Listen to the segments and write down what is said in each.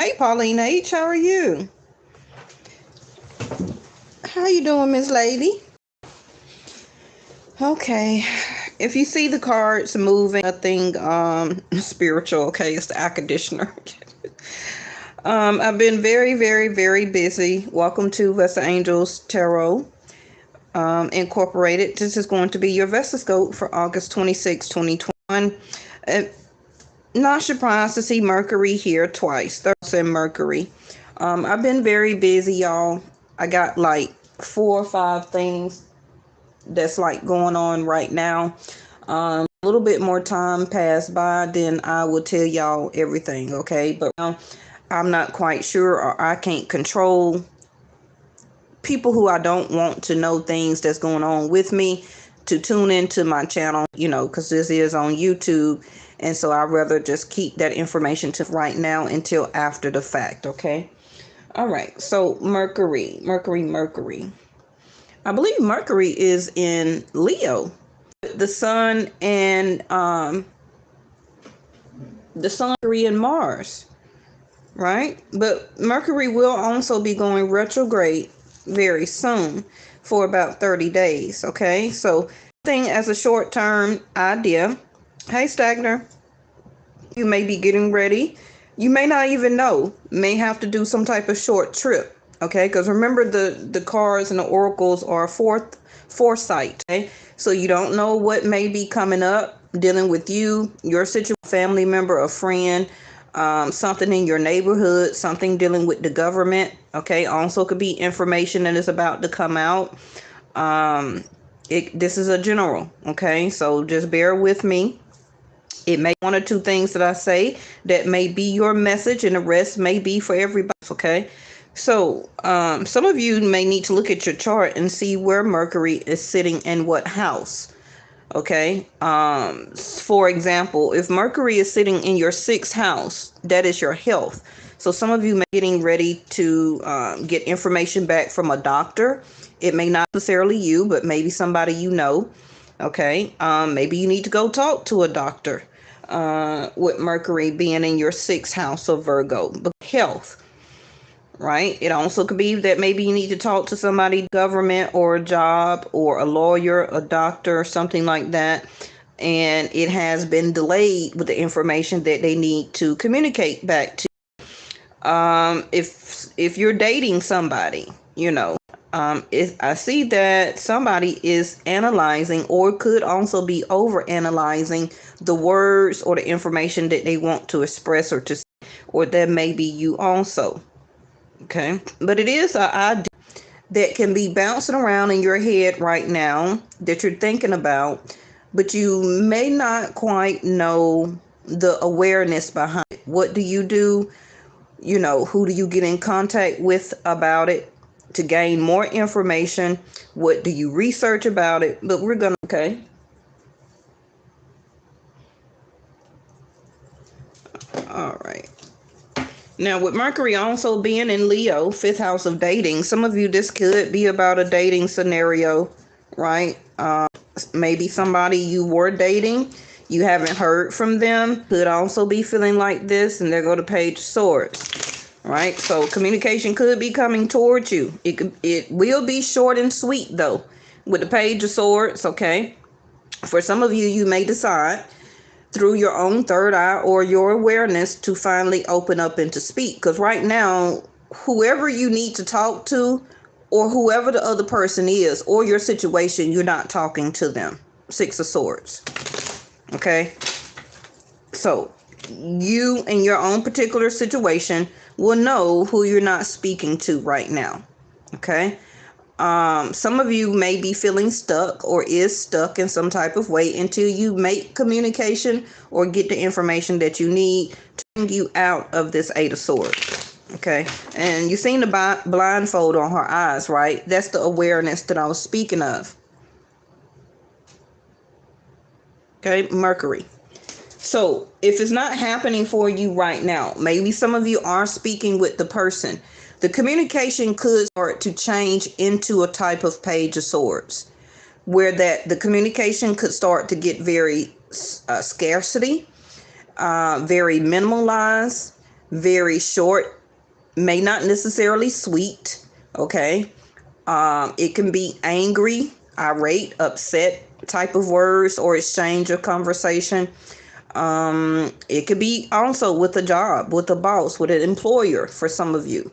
Hey, Pauline H., how are you? How you doing, Miss Lady? Okay. If you see the cards moving, nothing spiritual, okay, it's the air conditioner. I've been very, very, very busy. Welcome to Vestaangelstarot Incorporated. This is going to be your Vesta scope for August 26, 2021. Not surprised to see Mercury here twice. Thursday Mercury. I've been very busy, y'all. I got like 4 or 5 things that's like going on right now. A little bit more time passed by, then I will tell y'all everything, okay? But now I'm not quite sure, or I can't control people who I don't want to know things that's going on with me to tune into my channel, because this is on YouTube. And so I'd rather just keep that information to right now until after the fact, okay? All right, so Mercury. I believe Mercury is in Leo. The Sun and Mercury and Mars, right? But Mercury will also be going retrograde very soon for about 30 days, okay? So thing as a short-term idea. Hey, Stagner. You may be getting ready. You may not even know. May have to do some type of short trip, okay? Because remember, the cards and the oracles are foresight, okay? So you don't know what may be coming up, dealing with you, your situation, family member, a friend, something in your neighborhood, something dealing with the government, okay? Also could be information that is about to come out. This is a general, okay? So just bear with me. It may be 1 or 2 things that I say that may be your message, and the rest may be for everybody, okay? So some of you may need to look at your chart and see where Mercury is sitting in what house, okay? For example, if Mercury is sitting in your 6th house, that is your health. So some of you may be getting ready to get information back from a doctor. It may not necessarily you, but maybe somebody you know, okay? Maybe you need to go talk to a doctor. With Mercury being in your 6th house of Virgo, but health, right? It also could be that maybe you need to talk to somebody, government or a job or a lawyer, a doctor, something like that. And it has been delayed with the information that they need to communicate back to. If you're dating somebody, I see that somebody is analyzing or could also be over analyzing the words or the information that they want to express or to say, or that may be you also, okay? But it is an idea that can be bouncing around in your head right now that you're thinking about, but you may not quite know the awareness behind it. What do you do? Who do you get in contact with about it to gain more information? What do you research about it? But we're gonna, okay? All right. Now, with Mercury also being in Leo, 5th house of dating, some of you, this could be about a dating scenario, right? Maybe somebody you were dating, you haven't heard from them, could also be feeling like this, and there go the Page of Swords, right? So communication could be coming towards you. It will be short and sweet, though, with the Page of Swords, okay? For some of you, you may decide through your own third eye or your awareness to finally open up and to speak. Because right now, whoever you need to talk to or whoever the other person is or your situation, you're not talking to them. 6 of Swords. Okay? So you in your own particular situation will know who you're not speaking to right now. Okay? Some of you may be feeling stuck or is stuck in some type of way until you make communication or get the information that you need to bring you out of this 8 of Swords. Okay. And you seen the blindfold on her eyes, right? That's the awareness that I was speaking of. Okay. Mercury. So if it's not happening for you right now, maybe some of you are speaking with the person. The communication could start to change into a type of Page of Swords, where that the communication could start to get very scarcity, very minimalized, very short, may not necessarily sweet. Okay. It can be angry, irate, upset type of words or exchange of conversation. It could be also with a job, with a boss, with an employer for some of you,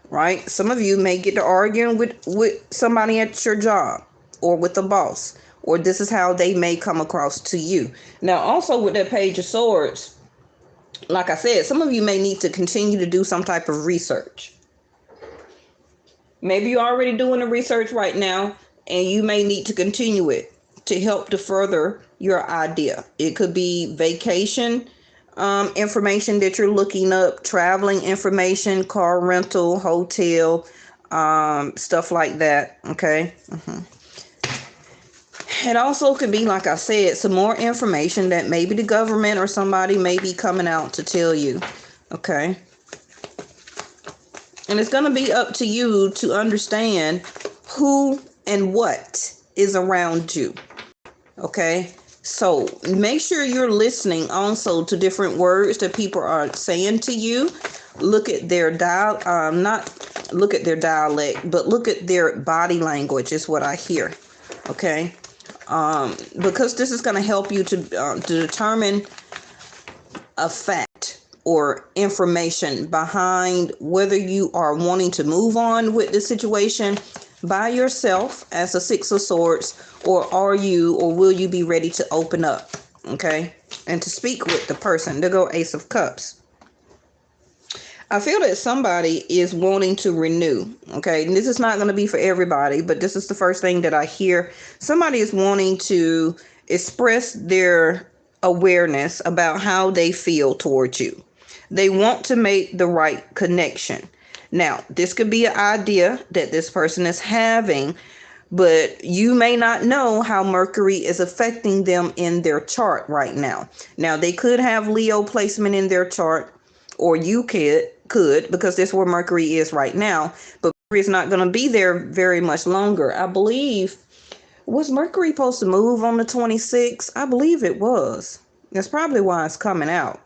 right? Some of you may get to arguing with somebody at your job or with the boss, or this is how they may come across to you. Now, also with that Page of Swords, like I said, some of you may need to continue to do some type of research. Maybe you're already doing the research right now, and you may need to continue it to help to further your idea. It could be vacation information that you're looking up, traveling information, car rental, hotel, stuff like that. Okay. It also could be, like I said, some more information that maybe the government or somebody may be coming out to tell you. Okay. And it's going to be up to you to understand who and what is around you. Okay. So make sure you're listening also to different words that people are saying to you. Look at their not look at their dialect, but look at their body language is what I hear. Okay. Because this is going to help you to determine a fact or information behind whether you are wanting to move on with the situation by yourself as a Six of Swords, or are you, or will you be ready to open up, okay, and to speak with the person. To go Ace of Cups. I feel that somebody is wanting to renew, okay, and this is not going to be for everybody, but this is the first thing that I hear. Somebody is wanting to express their awareness about how they feel towards you. They want to make the right connection. Now, this could be an idea that this person is having, but you may not know how Mercury is affecting them in their chart right now. Now, they could have Leo placement in their chart, or you could, because that's where Mercury is right now, but Mercury is not going to be there very much longer. I believe, was Mercury supposed to move on the 26th? I believe it was. That's probably why it's coming out.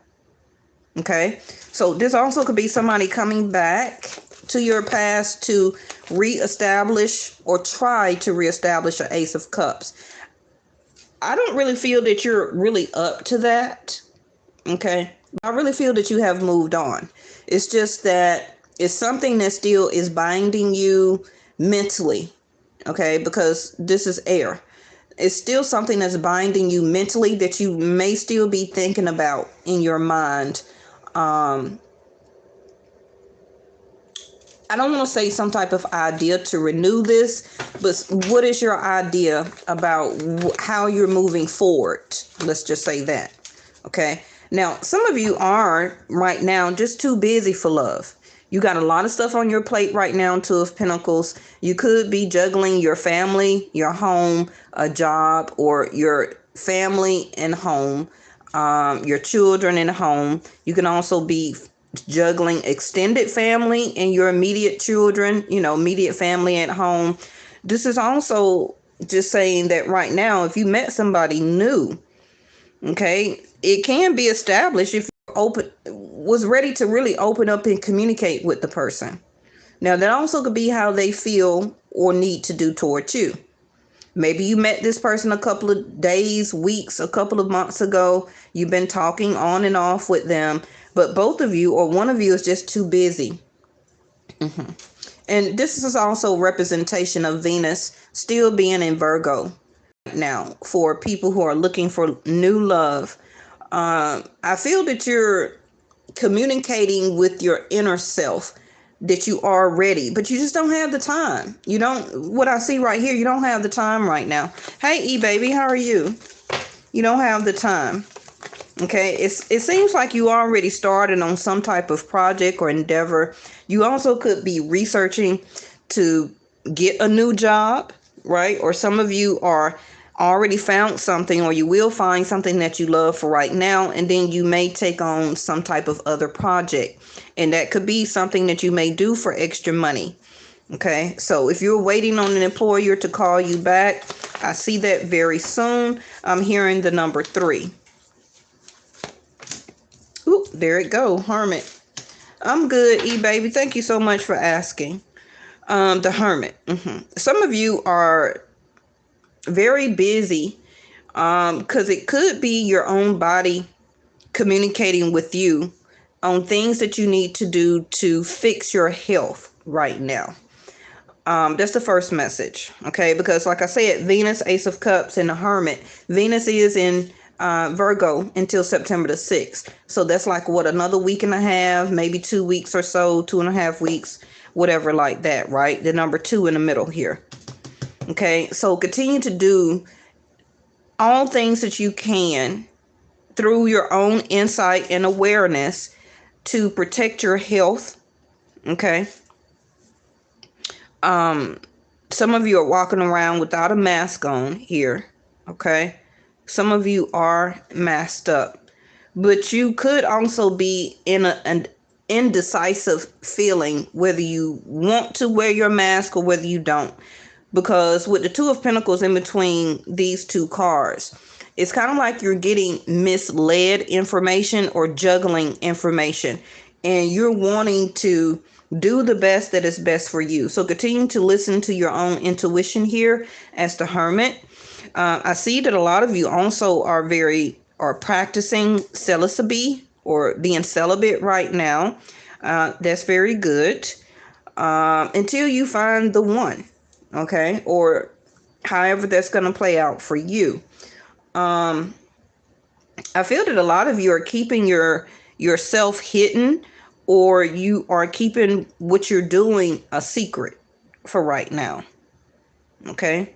Okay, so this also could be somebody coming back to your past to reestablish or try to reestablish an Ace of Cups. I don't really feel that you're really up to that. Okay, I really feel that you have moved on. It's just that it's something that still is binding you mentally. Okay, because this is air. It's still something that's binding you mentally that you may still be thinking about in your mind. I don't want to say some type of idea to renew this, but what is your idea about how you're moving forward? Let's just say that. Okay. Now, some of you are right now just too busy for love. You got a lot of stuff on your plate right now, Two of Pentacles. You could be juggling your family, your home, a job, or your family and home, your children and home. You can also be juggling extended family and your immediate children, immediate family at home. This is also just saying that right now, if you met somebody new, okay, it can be established if you was ready to really open up and communicate with the person. Now, that also could be how they feel or need to do towards you. Maybe you met this person a couple of days, weeks, a couple of months ago. You've been talking on and off with them, but both of you or one of you is just too busy. And this is also representation of Venus still being in Virgo. Now, for people who are looking for new love, I feel that you're communicating with your inner self, that you are ready, but you just don't have the time. What I see right here, you don't have the time right now. Hey, E-Baby, how are you? You don't have the time. Okay, it seems like you already started on some type of project or endeavor. You also could be researching to get a new job, right? Or some of you are already found something, or you will find something that you love for right now, and then you may take on some type of other project, and that could be something that you may do for extra money. Okay, so if you're waiting on an employer to call you back, I see that very soon. I'm hearing the number 3. Oop, there it go, Hermit. I'm good, E-Baby. Thank you so much for asking. The Hermit. Some of you are very busy because it could be your own body communicating with you on things that you need to do to fix your health right now. That's the first message, okay? Because like I said, Venus, Ace of Cups, and the Hermit. Venus is in Virgo until September the 6th. So that's like, what, another week and a half, maybe 2 weeks or so, 2.5 weeks, whatever like that, right? The number 2 in the middle here. Okay, so continue to do all things that you can through your own insight and awareness to protect your health, okay? Some of you are walking around without a mask on here, okay? Some of you are masked up, but you could also be in an indecisive feeling whether you want to wear your mask or whether you don't. Because with the Two of Pentacles in between these two cards, it's kind of like you're getting misled information or juggling information, and you're wanting to do the best that is best for you. So continue to listen to your own intuition here as the Hermit. I see that a lot of you also are practicing celibacy or being celibate right now. That's very good. Until you find the one, okay? Or however that's going to play out for you. I feel that a lot of you are keeping yourself hidden, or you are keeping what you're doing a secret for right now. Okay?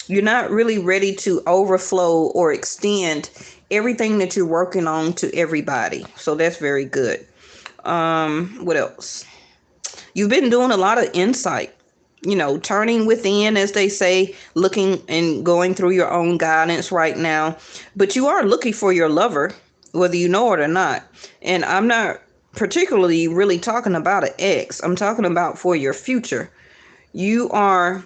You're not really ready to overflow or extend everything that you're working on to everybody. So that's very good. What else? You've been doing a lot of insight, turning within, as they say, looking and going through your own guidance right now. But you are looking for your lover, whether you know it or not. And I'm not particularly really talking about an ex. I'm talking about for your future. You are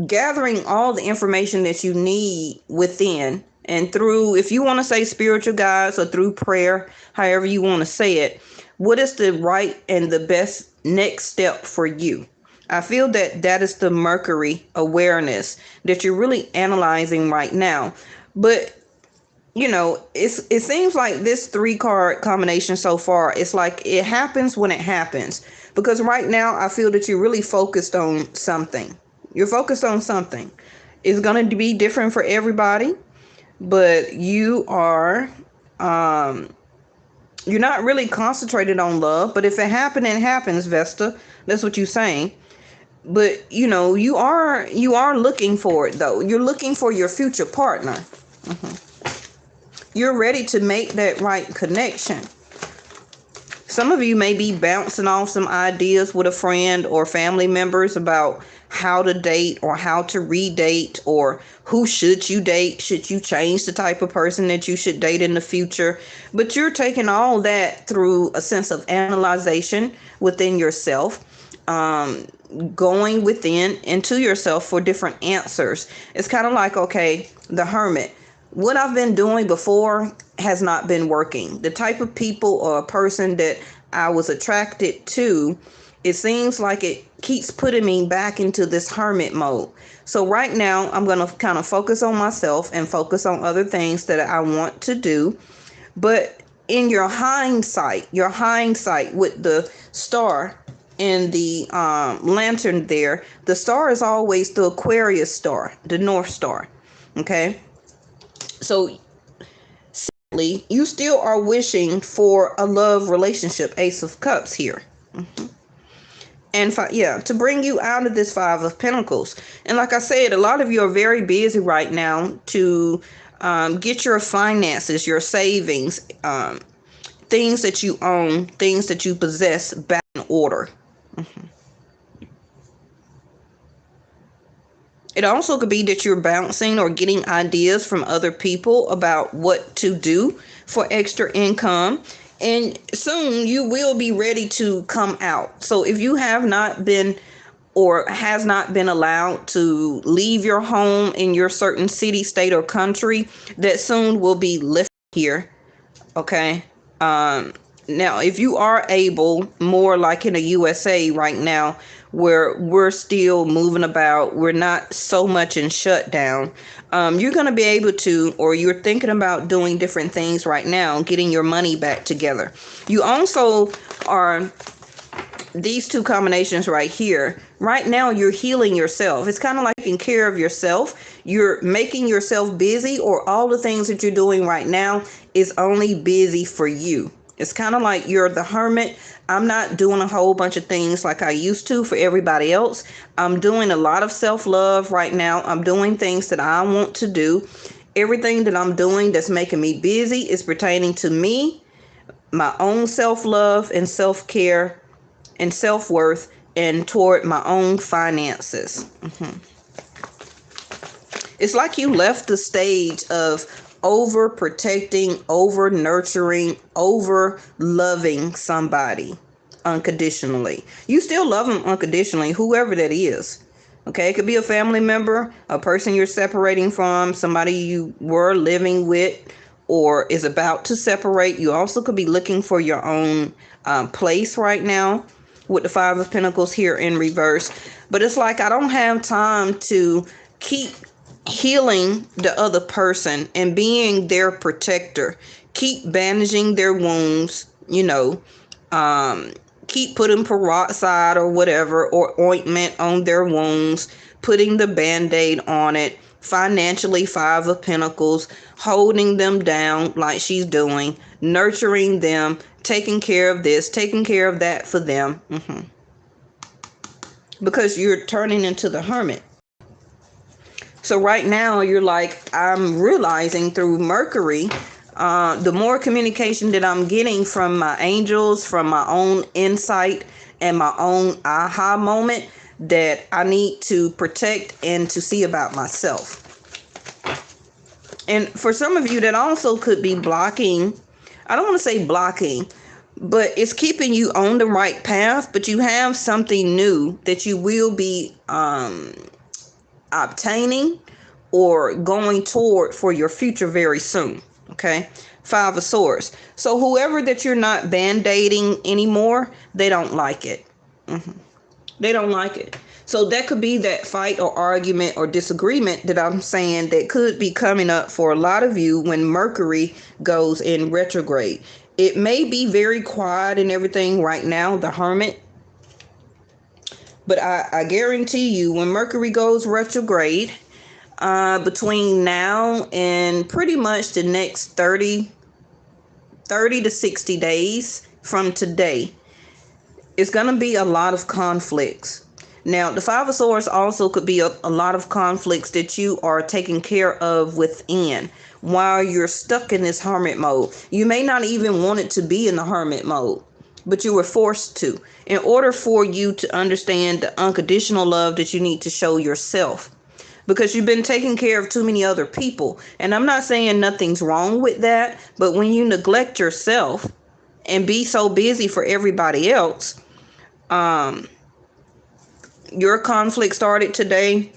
gathering all the information that you need within and through, if you want to say spiritual guides or through prayer, however you want to say it, what is the right and the best next step for you? I feel that is the Mercury awareness that you're really analyzing right now. But, it seems like this 3-card combination so far, it's like it happens when it happens. Because right now, I feel that you're really focused on something. You're focused on something. It's going to be different for everybody. But you are... you're not really concentrated on love, but if it happens, it happens, Vesta. That's what you're saying. But, you are looking for it, though. You're looking for your future partner. You're ready to make that right connection. Some of you may be bouncing off some ideas with a friend or family members about how to date or how to redate, or who should you date? Should you change the type of person that you should date in the future? But you're taking all that through a sense of analyzation within yourself, going within into yourself for different answers. It's kind of like, okay, the Hermit. What I've been doing before has not been working. The type of people or a person that I was attracted to, it seems like it keeps putting me back into this hermit mode. So right now, I'm going to kind of focus on myself and focus on other things that I want to do. But in your hindsight with the star and the lantern there, the star is always the Aquarius star, the North Star. Okay? So secretly, you still are wishing for a love relationship, Ace of Cups here. And to bring you out of this 5 of Pentacles. And like I said, a lot of you are very busy right now to get your finances, your savings, things that you own, things that you possess back in order. It also could be that you're bouncing or getting ideas from other people about what to do for extra income. And soon you will be ready to come out. So if you have not been or has not been allowed to leave your home in your certain city, state, or country, that soon will be lifted here. Okay. Now, if you are able, more like in the USA right now, where we're still moving about, we're not so much in shutdown, you're going to be able to, or you're thinking about doing different things right now, getting your money back together. You also are, these two combinations right here, right now you're healing yourself. It's kind of like taking care of yourself. You're making yourself busy, or all the things that you're doing right now is only busy for you. It's kind of like you're the hermit. I'm not doing a whole bunch of things like I used to for everybody else. I'm doing a lot of self-love right now. I'm doing things that I want to do. Everything that I'm doing that's making me busy is pertaining to me, my own self-love and self-care and self-worth, and toward my own finances. It's like you left the stage of over protecting, over nurturing, over loving somebody unconditionally. You still love them unconditionally, whoever that is. Okay, it could be a family member, a person you're separating from, somebody you were living with or is about to separate. You also could be looking for your own place right now with the Five of Pentacles here in reverse. But it's like I don't have time to keep healing the other person and being their protector. Keep bandaging their wounds, keep putting peroxide or whatever, or ointment on their wounds, putting the band-aid on it. Financially, Five of Pentacles, holding them down like she's doing, nurturing them, taking care of this, taking care of that for them. Because you're turning into the hermit. So right now you're like, I'm realizing through Mercury, the more communication that I'm getting from my angels, from my own insight and my own aha moment, that I need to protect and to see about myself. And for some of you, that also could be blocking. I don't want to say blocking, but it's keeping you on the right path. But you have something new that you will be obtaining or going toward for your future very soon. Okay, Five of Swords. So whoever that you're not band-aiding anymore, they don't like it. They don't like it. So that could be that fight or argument or disagreement that I'm saying that could be coming up for a lot of you when Mercury goes in retrograde. It may be very quiet and everything right now, the hermit. But I guarantee you, when Mercury goes retrograde, between now and pretty much the next 30 to 60 days from today, it's going to be a lot of conflicts. Now, the Five of Swords also could be a lot of conflicts that you are taking care of within while you're stuck in this hermit mode. You may not even want it to be in the hermit mode, but you were forced to, in order for you to understand the unconditional love that you need to show yourself, because you've been taking care of too many other people. And I'm not saying nothing's wrong with that, but when you neglect yourself and be so busy for everybody else, your conflict started today.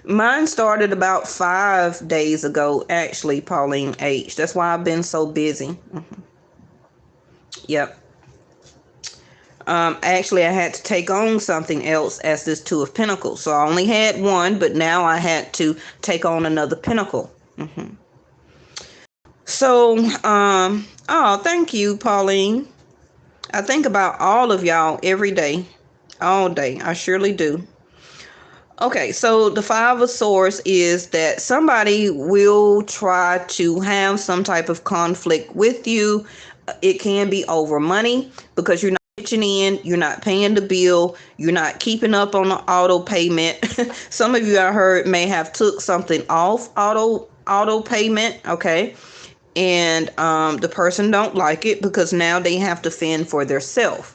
Mine started about 5 days ago, actually, Pauline H. That's why I've been so busy. Yep. Actually, I had to take on something else as this Two of Pentacles. So I only had one, but now I had to take on another Pentacle. So, oh, thank you, Pauline. I think about all of y'all every day, all day. I surely do. Okay, so the Five of Swords is that somebody will try to have some type of conflict with you. It can be over money because you're not pitching in, you're not paying the bill, you're not keeping up on the auto payment. Some of you, I heard, may have took something off auto payment, okay? And the person don't like it because now they have to fend for themselves.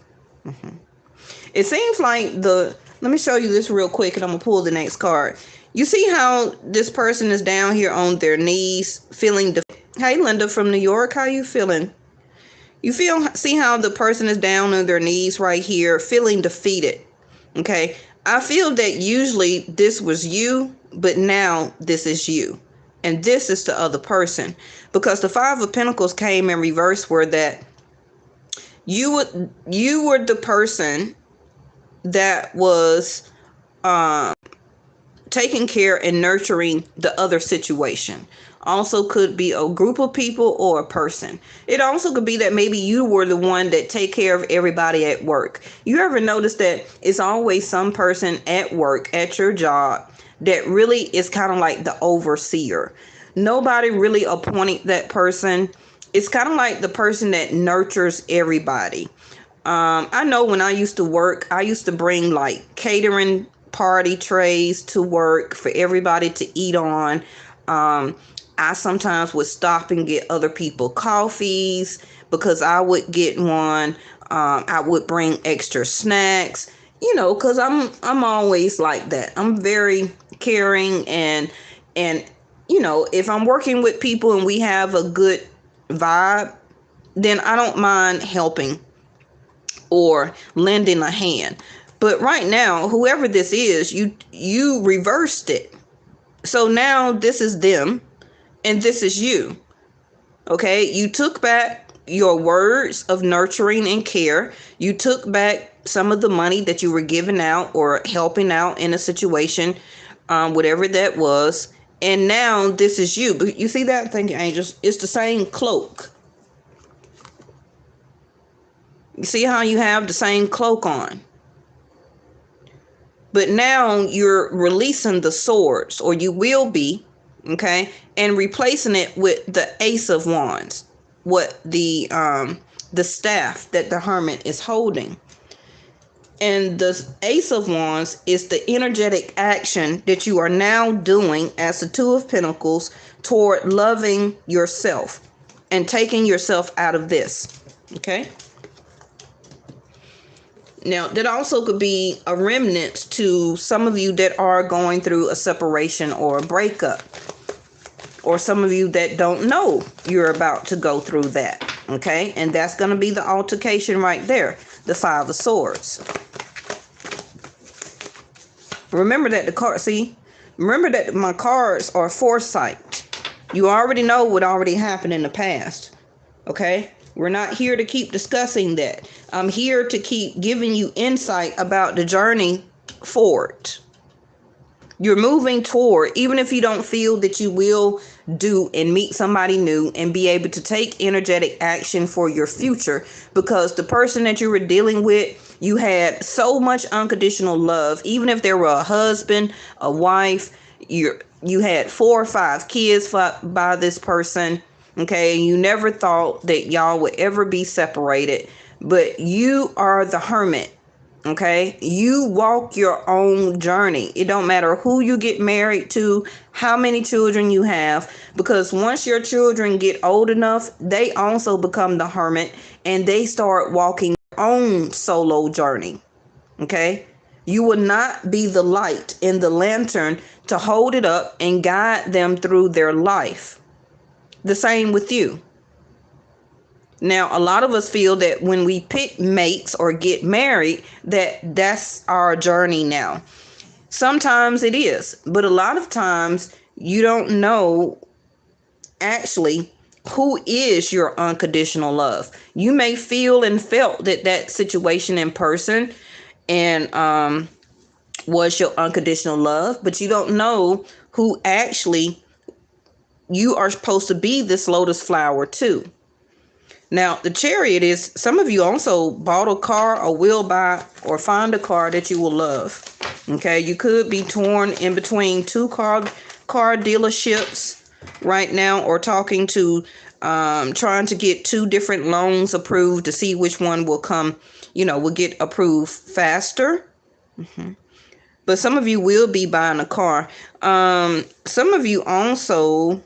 It seems like let me show you this real quick and I'm gonna pull the next card. You see how this person is down here on their knees feeling Hey, Linda from New York, how you feeling? You see how the person is down on their knees right here feeling defeated. Okay, I feel that usually this was you, but now this is you. And this is the other person, because the Five of Pentacles came in reverse, where that You were the person that was taking care and nurturing the other situation. Also could be a group of people or a person. It also could be that maybe you were the one that take care of everybody at work. You ever notice that it's always some person at work, at your job, that really is kind of like the overseer? Nobody really appointed that person. It's kind of like the person that nurtures everybody. I know when I used to work, I used to bring like catering party trays to work for everybody to eat on. I sometimes would stop and get other people coffees because I would get one. I would bring extra snacks, because I'm always like that. I'm very caring, and if I'm working with people and we have a good vibe, then I don't mind helping or lending a hand. But right now, whoever this is, you reversed it. So now this is them and this is you. Okay? You took back your words of nurturing and care. You took back some of the money that you were giving out or helping out in a situation, whatever that was. And now this is you. But you see that? Thank you, angels. It's the same cloak. You see how you have the same cloak on? But now you're releasing the swords, or you will be, okay, and replacing it with the Ace of Wands, what the staff that the Hermit is holding. And the Ace of Wands is the energetic action that you are now doing as the Two of Pentacles toward loving yourself and taking yourself out of this, okay? Now, that also could be a remnant to some of you that are going through a separation or a breakup. Or some of you that don't know you're about to go through that. Okay? And that's going to be the altercation right there. The Five of Swords. Remember that remember that my cards are foresight. You already know what already happened in the past. Okay? We're not here to keep discussing that. I'm here to keep giving you insight about the journey forward. You're moving toward, even if you don't feel that you will do and meet somebody new and be able to take energetic action for your future, because the person that you were dealing with, you had so much unconditional love. Even if there were a husband, a wife, you had 4 or 5 kids by this person. Okay, you never thought that y'all would ever be separated, but you are the Hermit. Okay, you walk your own journey. It don't matter who you get married to, how many children you have, because once your children get old enough, they also become the Hermit and they start walking their own solo journey. Okay, you will not be the light in the lantern to hold it up and guide them through their life. The same with you. Now, a lot of us feel that when we pick mates or get married, that's our journey now. Sometimes it is, but a lot of times you don't know actually who is your unconditional love. You may feel and felt that situation in person and was your unconditional love, but you don't know who actually you are supposed to be this lotus flower too. Now, the Chariot is, some of you also bought a car or will buy or find a car that you will love. Okay, you could be torn in between 2 car dealerships right now, or talking to, trying to get 2 different loans approved to see which one will come, will get approved faster. But some of you will be buying a car. Some of you also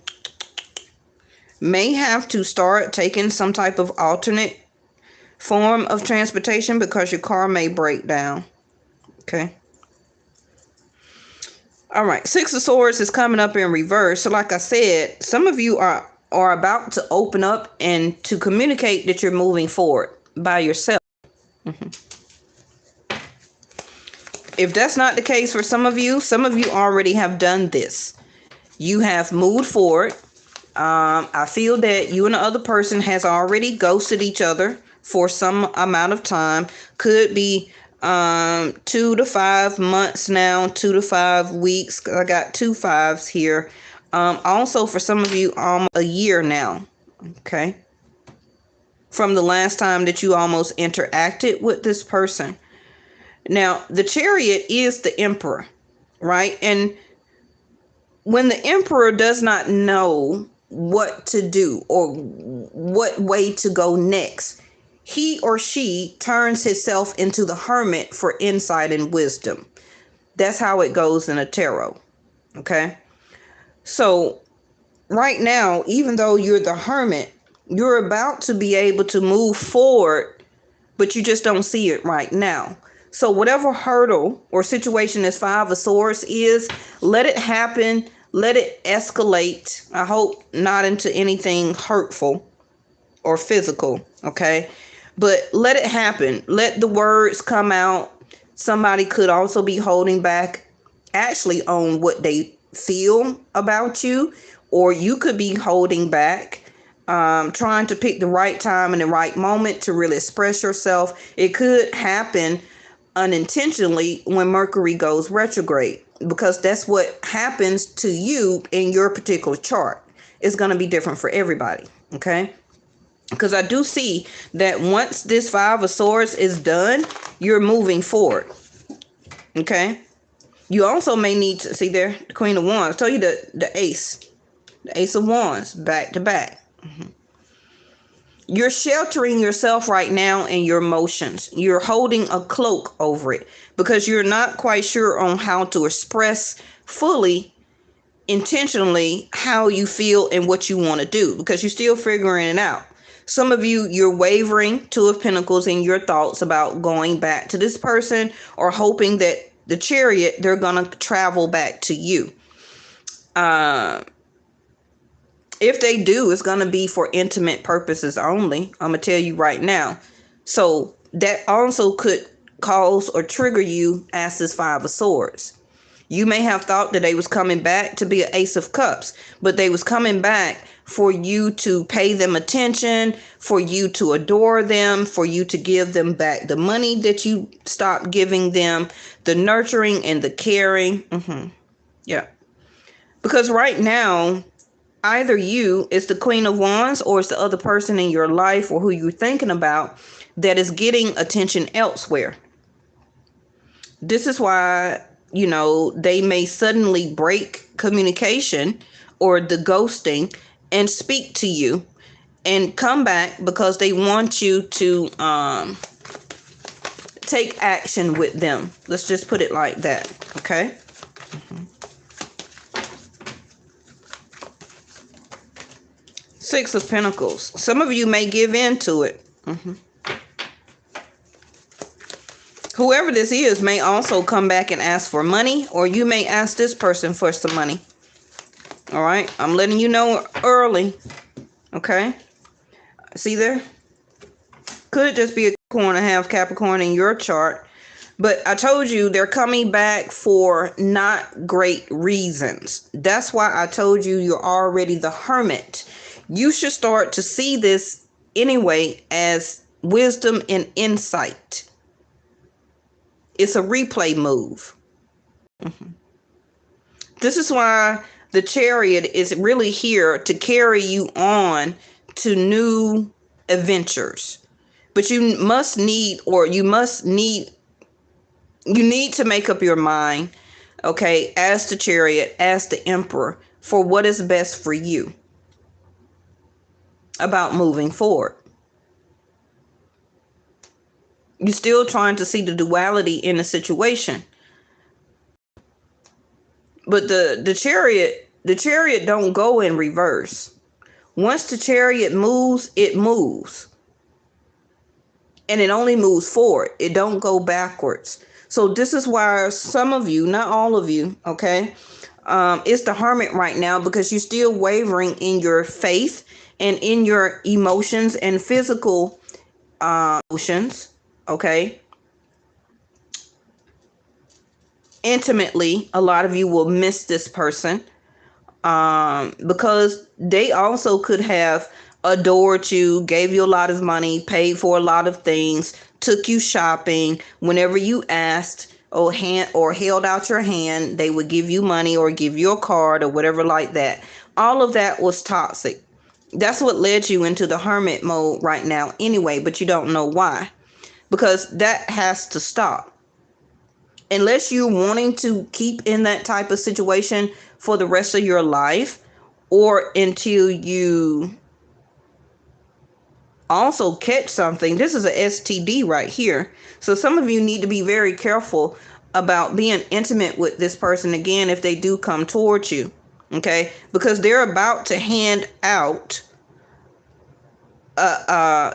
may have to start taking some type of alternate form of transportation because your car may break down. Okay. All right. 6 of Swords is coming up in reverse. So like I said, some of you are about to open up and to communicate that you're moving forward by yourself. If that's not the case for some of you already have done this. You have moved forward. I feel that you and the other person has already ghosted each other, for some amount of time. Could be 2 to 5 months now, 2 to 5 weeks. I got 2 5s here. Also for some of you, almost a year now. Okay. From the last time that you almost interacted with this person. Now, the Chariot is the Emperor, right? And when the Emperor does not know what to do or what way to go next, he or she turns himself into the Hermit for insight and wisdom. That's how it goes in a tarot. Okay. So right now, even though you're the Hermit, you're about to be able to move forward, but you just don't see it right now. So whatever hurdle or situation this 5 of Swords is, let it happen. Let it escalate. I hope not into anything hurtful or physical. Okay. But let it happen. Let the words come out. Somebody could also be holding back actually on what they feel about you, or you could be holding back, trying to pick the right time and the right moment to really express yourself. It could happen unintentionally when Mercury goes retrograde, because that's what happens to you in your particular chart. It's going to be different for everybody. Okay. Because I do see that once this 5 of Swords is done, you're moving forward. Okay. You also may need to see there, the Queen of Wands. I told you the Ace of Wands, back to back. You're sheltering yourself right now in your emotions. You're holding a cloak over it because you're not quite sure on how to express fully, intentionally, how you feel and what you want to do, because you're still figuring it out. Some of you, you're wavering, 2 of Pentacles, in your thoughts about going back to this person or hoping that the Chariot, they're going to travel back to you. If they do, it's going to be for intimate purposes only. I'm going to tell you right now. So that also could cause or trigger you as this 5 of Swords. You may have thought that they was coming back to be an Ace of Cups, but they was coming back for you to pay them attention, for you to adore them, for you to give them back the money that you stopped giving them, the nurturing and the caring. Yeah. Because right now, either you is the Queen of Wands, or it's the other person in your life or who you're thinking about that is getting attention elsewhere. This is why, they may suddenly break communication or the ghosting and speak to you and come back because they want you to take action with them. Let's just put it like that. Okay. Six of Pentacles. Some of you may give in to it. Whoever this is may also come back and ask for money, or you may ask this person for some money. All right. I'm letting you know early. Okay. See there? Could just be a Capricorn and have Capricorn in your chart. But I told you they're coming back for not great reasons. That's why I told you you're already the Hermit. You should start to see this anyway as wisdom and insight. It's a replay move. This is why the Chariot is really here to carry you on to new adventures. But you need to make up your mind, okay, as the Chariot, as the Emperor, for what is best for you about moving forward. You're still trying to see the duality in the situation. But the chariot don't go in reverse. Once the Chariot moves, it moves. And it only moves forward. It don't go backwards. So this is why some of you, not all of you, okay, it's the Hermit right now, because you're still wavering in your faith and in your emotions and physical emotions, okay? Intimately, a lot of you will miss this person because they also could have adored you, gave you a lot of money, paid for a lot of things, took you shopping. Whenever you asked or held out your hand, they would give you money or give you a card or whatever like that. All of that was toxic. That's what led you into the hermit mode right now anyway, but you don't know why. Because that has to stop. Unless you're wanting to keep in that type of situation for the rest of your life, or until you also catch something. This is a STD right here. So some of you need to be very careful about being intimate with this person again if they do come towards you. Okay? Because they're about to hand out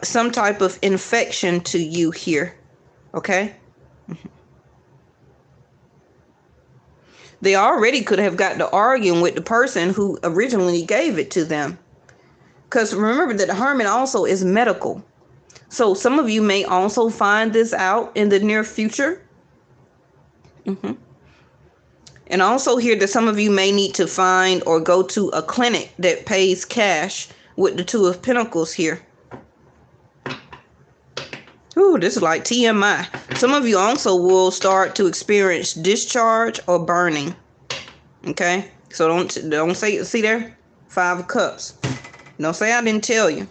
some type of infection to you here. Okay? They already could have got to arguing with the person who originally gave it to them. Because remember that the hermit also is medical. So some of you may also find this out in the near future. And also here that some of you may need to find or go to a clinic that pays cash with the Two of Pentacles here. Ooh, this is like TMI. Some of you also will start to experience discharge or burning. Okay? So don't say, see there? 5 of Cups. Don't say I didn't tell you.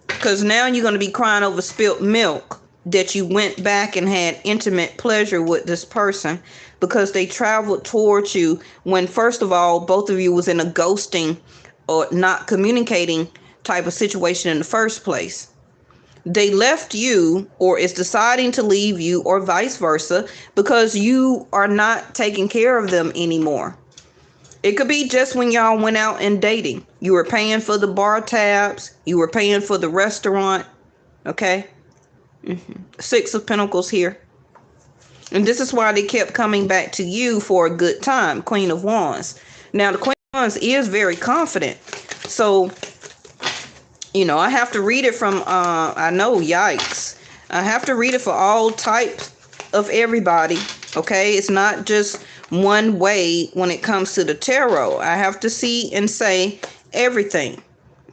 Because now you're going to be crying over spilt milk that you went back and had intimate pleasure with this person because they traveled towards you when, first of all, both of you was in a ghosting or not communicating type of situation in the first place. They left you or is deciding to leave you or vice versa because you are not taking care of them anymore. It could be just when y'all went out and dating. You were paying for the bar tabs. You were paying for the restaurant. Okay? 6 of Pentacles here. And this is why they kept coming back to you for a good time. Queen of Wands. Now, the Queen of Wands is very confident. So, I have to read it from, I know, yikes. I have to read it for all types of everybody. Okay? It's not just one way when it comes to the tarot. I have to see and say everything.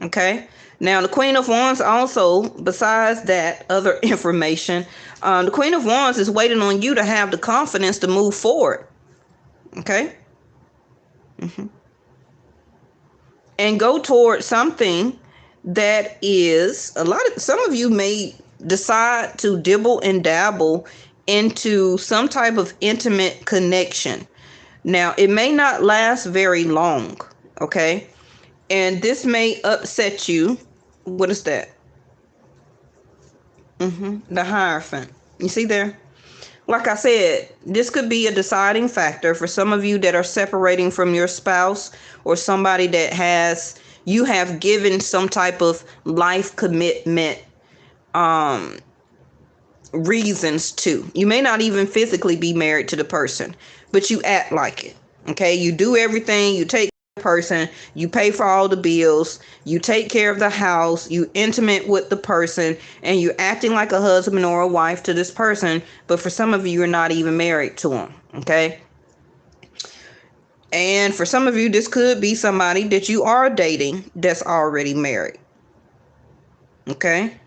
Okay? Now, the Queen of Wands also, besides that other information, the Queen of Wands is waiting on you to have the confidence to move forward. Okay? And go towards something that is some of you may decide to dibble and dabble into some type of intimate connection. Now, it may not last very long, okay? And this may upset you. What is that? The Hierophant. You see there? Like I said, this could be a deciding factor for some of you that are separating from your spouse or somebody that you have given some type of life commitment reasons to. You may not even physically be married to the person, but you act like it. Okay? You do everything. You take care of the person. You pay for all the bills. You take care of the house. You intimate with the person, and you're acting like a husband or a wife to this person. But for some of you, you're not even married to them. Okay? And for some of you, this could be somebody that you are dating that's already married. Okay?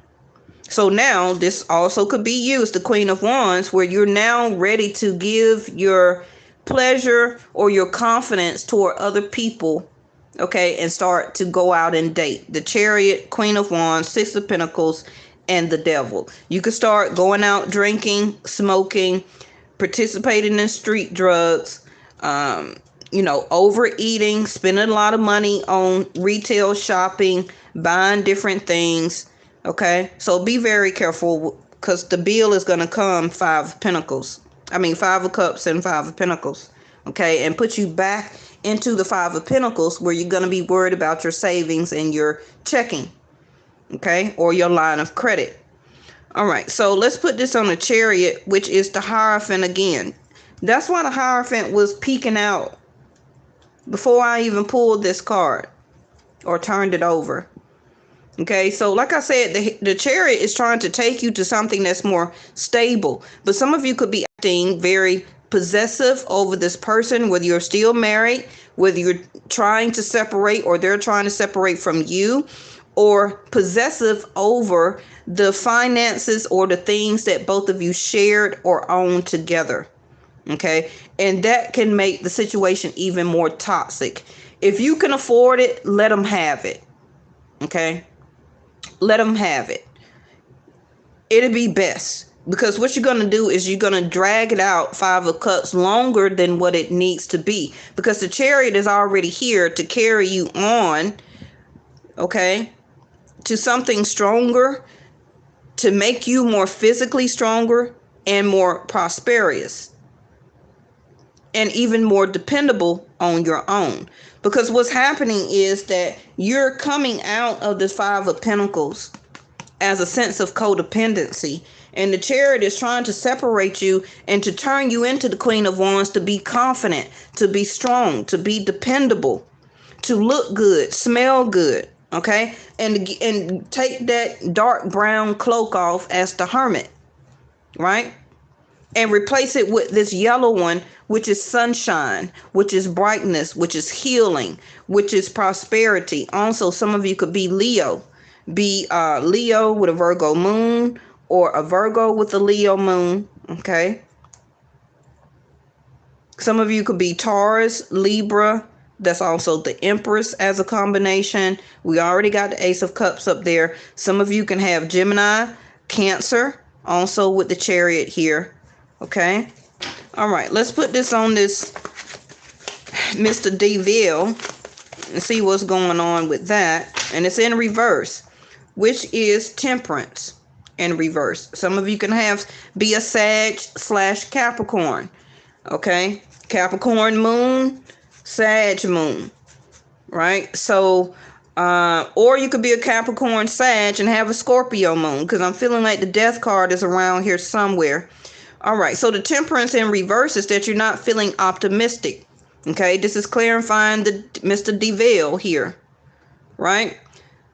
So now this also could be you. It's the Queen of Wands, where you're now ready to give your pleasure or your confidence toward other people. Okay? And start to go out and date. The Chariot, Queen of Wands, 6 of Pentacles, and the Devil. You could start going out drinking, smoking, participating in street drugs, overeating, spending a lot of money on retail shopping, buying different things. Okay, so be very careful because the bill is going to come 5 of Pentacles. 5 of Cups and 5 of Pentacles. Okay, and put you back into the 5 of Pentacles where you're going to be worried about your savings and your checking. Okay, or your line of credit. All right, so let's put this on the Chariot, which is the Hierophant again. That's why the Hierophant was peeking out before I even pulled this card or turned it over. Okay, so like I said, the Chariot is trying to take you to something that's more stable. But some of you could be acting very possessive over this person, whether you're still married whether you're trying to separate or they're trying to separate from you, or possessive over the finances or the things that both of you shared or owned together. Okay. And that can make the situation even more toxic. If you can afford it, let them have it. Okay. Let them have it. It'll be best. Because what you're going to do is you're going to drag it out, 5 of Cups, longer than what it needs to be. Because the Chariot is already here to carry you on, okay, to something stronger, to make you more physically stronger and more prosperous. And even more dependable on your own. Because what's happening is that you're coming out of the 5 of Pentacles as a sense of codependency. And the Chariot is trying to separate you and to turn you into the Queen of Wands, to be confident, to be strong, to be dependable, to look good, smell good, okay? And take that dark brown cloak off as the Hermit, right? And replace it with this yellow one, which is sunshine, which is brightness, which is healing, which is prosperity. Also, some of you could be Leo. Be Leo with a Virgo moon, or a Virgo with a Leo moon, okay? Some of you could be Taurus, Libra. That's also the Empress as a combination. We already got the Ace of Cups up there. Some of you can have Gemini, Cancer, also with the Chariot here, okay? All right, let's put this on this Mr. DeVille and see what's going on with that. And it's in reverse, which is Temperance. In reverse. Some of you can be a Sag/Capricorn. Okay. Capricorn moon, Sag moon. Right. So, or you could be a Capricorn Sag and have a Scorpio moon, because I'm feeling like the Death card is around here somewhere. All right. So the Temperance in reverse is that you're not feeling optimistic. Okay. This is clarifying the Mr. DeVille here. Right.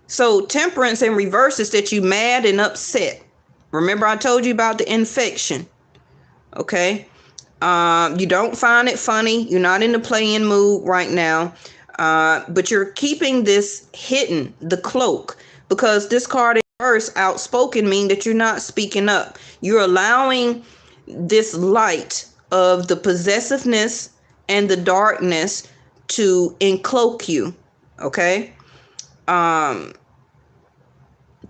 So Temperance in reverse is that you mad and upset. Remember I told you about the infection. Okay. You don't find it funny. You're not in the playing mood right now. But you're keeping this hidden, the cloak, because this card in reverse, outspoken, mean that you're not speaking up. You're allowing this light of the possessiveness and the darkness to encloak you. Okay.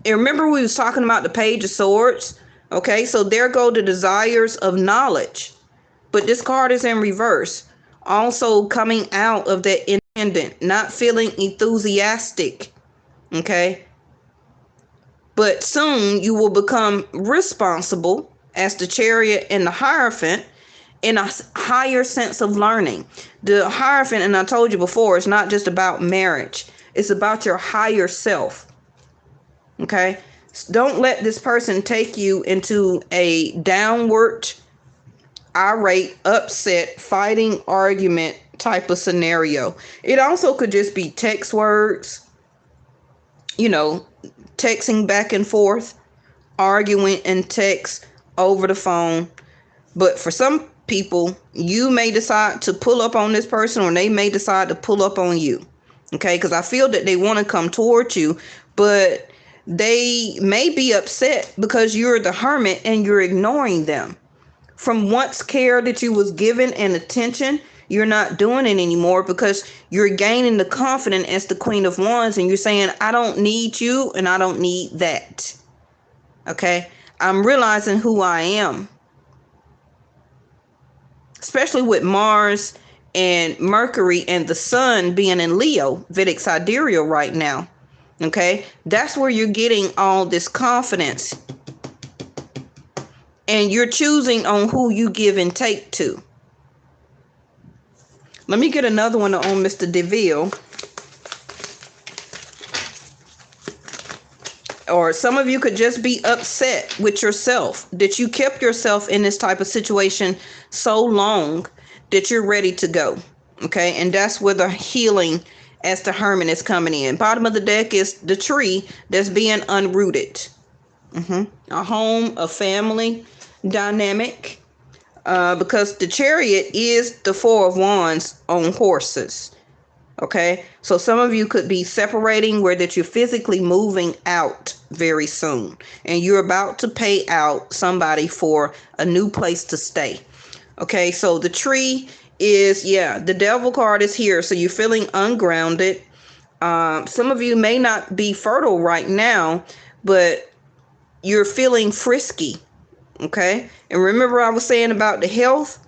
And remember we was talking about the Page of Swords. Okay, so there go the desires of knowledge. But this card is in reverse. Also coming out of that independent, not feeling enthusiastic. Okay. But soon you will become responsible as the Chariot and the Hierophant in a higher sense of learning. The Hierophant, and I told you before, it's not just about marriage. It's about your higher self. Okay. Don't let this person take you into a downward, irate, upset, fighting, argument type of scenario. It also could just be text words, texting back and forth, arguing in text over the phone. But for some people, you may decide to pull up on this person, or they may decide to pull up on you. Okay. Because I feel that they want to come towards you, but they may be upset because you're the Hermit and you're ignoring them. From once care that you was given and attention, you're not doing it anymore because you're gaining the confidence as the Queen of Wands, and you're saying, I don't need you and I don't need that. Okay. I'm realizing who I am. Especially with Mars and Mercury and the Sun being in Leo, Vedic Sidereal right now. Okay, that's where you're getting all this confidence. And you're choosing on who you give and take to. Let me get another one on Mr. DeVille. Or some of you could just be upset with yourself that you kept yourself in this type of situation so long that you're ready to go. Okay, and that's where the healing as the Hermit is coming in. Bottom of the deck is the tree that's being unrooted. A home, a family dynamic. Because the Chariot is the 4 of Wands on horses. Okay, so some of you could be separating where that you're physically moving out very soon, and you're about to pay out somebody for a new place to stay. Okay, so the tree is, yeah, the devil card is here. So you're feeling ungrounded. Some of you may not be fertile right now, but you're feeling frisky. Okay, and remember I was saying about the health?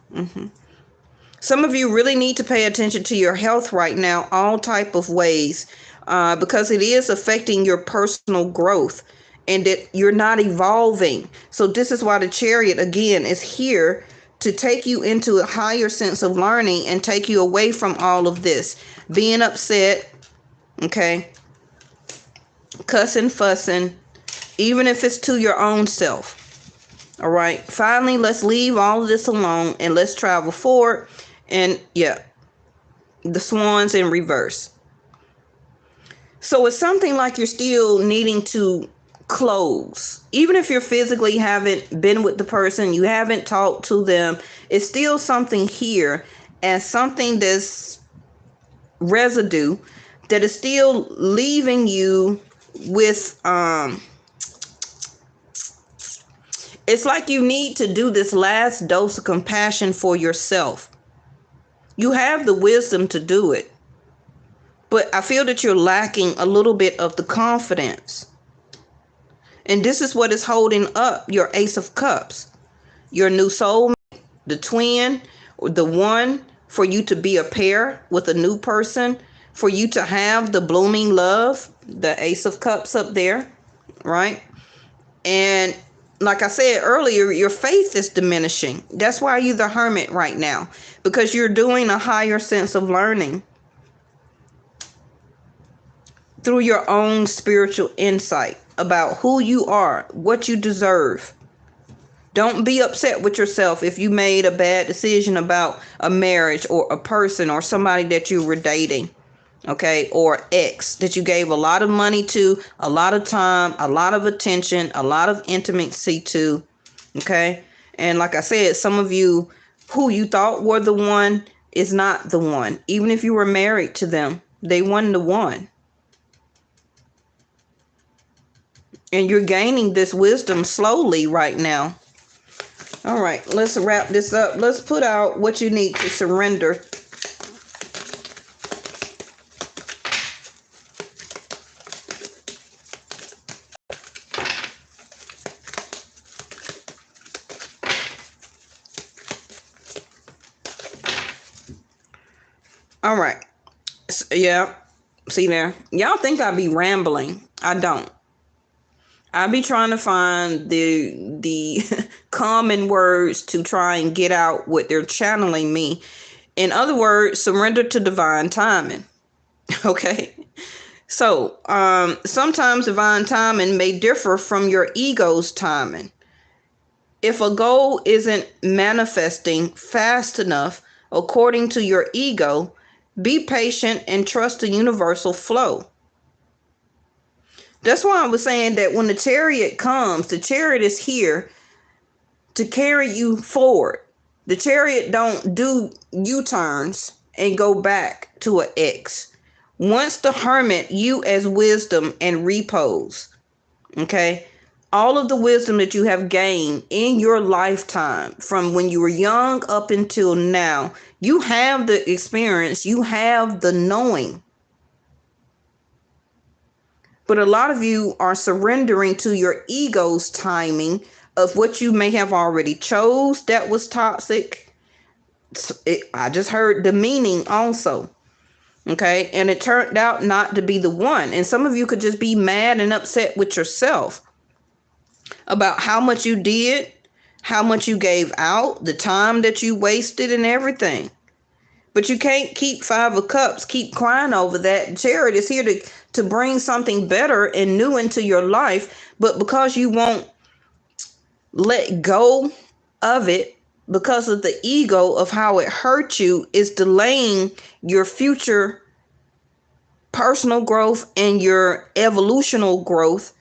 Some of you really need to pay attention to your health right now, all type of ways, because it is affecting your personal growth and that you're not evolving. So this is why the Chariot, again, is here to take you into a higher sense of learning and take you away from all of this. Being upset, okay, cussing, fussing, even if it's to your own self. All right, finally, let's leave all of this alone and let's travel forward. And yeah, the swans in reverse. So it's something like you're still needing to close. Even if you physically haven't been with the person, you haven't talked to them, it's still something here as something that's residue that is still leaving you with, it's like you need to do this last dose of compassion for yourself. You have the wisdom to do it, but I feel that you're lacking a little bit of the confidence. And this is what is holding up your Ace of Cups, your new soulmate, the twin, or the one for you to be a pair with a new person, for you to have the blooming love, the Ace of Cups up there, right? And like I said earlier, your faith is diminishing. That's why you're the Hermit right now, because you're doing a higher sense of learning through your own spiritual insight about who you are, what you deserve. Don't be upset with yourself if you made a bad decision about a marriage or a person or somebody that you were dating. Okay, or ex that you gave a lot of money to, a lot of time, a lot of attention, a lot of intimacy to. Okay, and like I said, some of you who you thought were the one is not the one. Even if you were married to them, they weren't the one. And you're gaining this wisdom slowly right now. All right, let's wrap this up. Let's put out what you need to surrender. All right. So, yeah. See there. Y'all think I be rambling. I don't. I be trying to find the common words to try and get out what they're channeling me. In other words, surrender to divine timing. Okay. So, sometimes divine timing may differ from your ego's timing. If a goal isn't manifesting fast enough according to your ego, be patient and trust the universal flow. That's why I was saying that when the Chariot comes, the Chariot is here to carry you forward. The Chariot don't do U-turns and go back to an X. Once the Hermit, you as wisdom and repose. Okay? All of the wisdom that you have gained in your lifetime, from when you were young up until now, you have the experience, you have the knowing. But a lot of you are surrendering to your ego's timing of what you may have already chose that was toxic. I just heard demeaning also. Okay. And it turned out not to be the one. And some of you could just be mad and upset with yourself about how much you did, how much you gave out, the time that you wasted and everything. But you can't keep Five of Cups, keep crying over that. Chariot is here to bring something better and new into your life. But because you won't let go of it, because of the ego of how it hurt you, is delaying your future personal growth and your evolutional growth